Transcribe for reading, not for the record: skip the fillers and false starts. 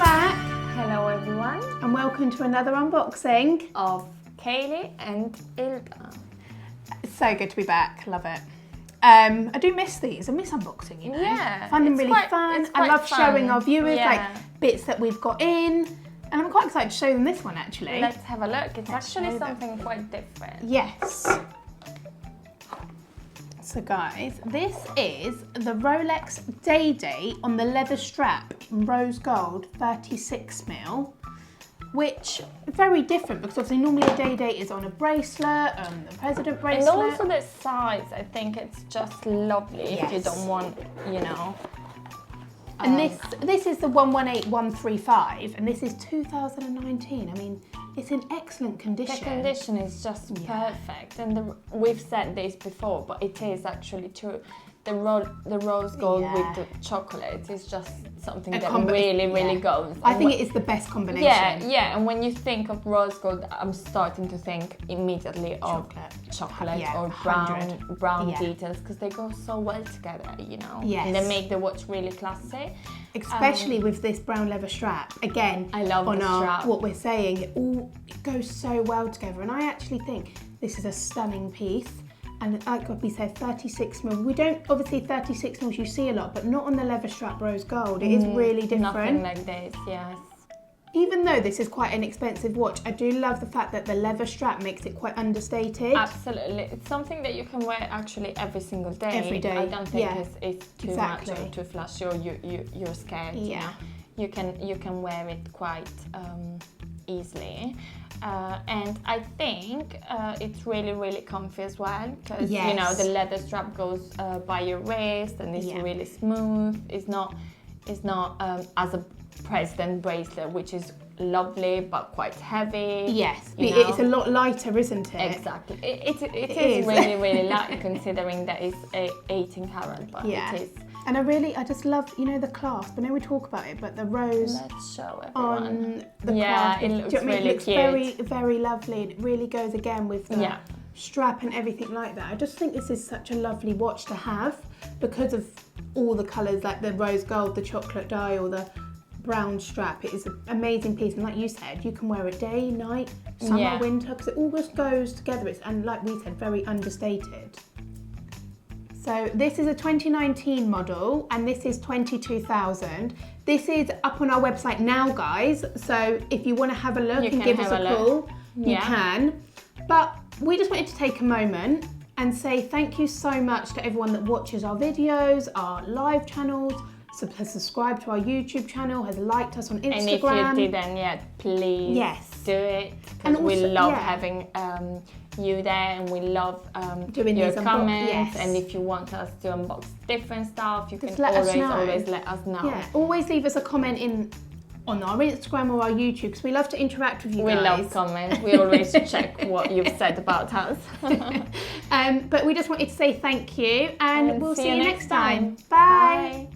back. Hello everyone. And welcome to another unboxing of Kaylee and Ilda. It's so good to be back, love it. I do miss these, I miss unboxing, you know. Yeah. I find them really fun. I love showing our viewers like bits that we've got in. And I'm quite excited to show them this one actually. Let's have a look. It's actually something quite different. Yes. So guys, this is the Rolex DayDate on the leather strap in rose gold 36mm, which is very different because obviously normally a DayDate is on a bracelet, the president bracelet. And also the size, I think it's just lovely if you don't want, you know. And this is the 118135 and this is 2019. I mean, it's in excellent condition. The condition is just perfect, and we've said this before, but it is actually true. The rose gold with the chocolate is just something that really goes. I think it is the best combination. Yeah, and when you think of rose gold, I'm starting to think immediately of chocolate or brown details, because they go so well together, you know. Yes. And they make the watch really classy. Especially with this brown leather strap. Again, I love the strap. What we're saying, it goes so well together. And I actually think this is a stunning piece. And like we said, 36mm. We don't, obviously 36mm you see a lot, but not on the leather strap rose gold. It is really different. Nothing like this, yes. Even though this is quite an expensive watch, I do love the fact that the leather strap makes it quite understated. Absolutely. It's something that you can wear actually every single day. Every day. I don't think it's too much or too flashy or you're scared. Yeah. You know? You can wear it quite easily. And I think it's really comfy as well, because you know the leather strap goes by your wrist and it's really smooth. It's not as a president bracelet, which is lovely but quite heavy. Yes, it's a lot lighter, isn't it? Exactly. It is really light considering that it's 18 karat, but it is. And I just love, you know, the clasp. I know we talk about it, but the rose Let's show everyone. On the clasp. It looks really really cute. very lovely. And it really goes again with the strap and everything like that. I just think this is such a lovely watch to have because of all the colours, like the rose gold, the chocolate dial, the brown strap. It is an amazing piece, and like you said, you can wear it day, night, summer, winter, because it all just goes together. And like we said, very understated. So this is a 2019 model and this is 22,000. This is up on our website now, guys. So if you want to have a look and give us a call, you can. But we just wanted to take a moment and say thank you so much to everyone that watches our videos, our live channels, has subscribed to our YouTube channel, has liked us on Instagram. And if you didn't yet, please do it. And we love having you there, and we love doing your comments. And if you want us to unbox different stuff, you can always let us know. Yeah, always leave us a comment on our Instagram or our YouTube, because we love to interact with you guys. We love comments. We always check what you've said about us. But we just wanted to say thank you, and we'll see you next time. Bye.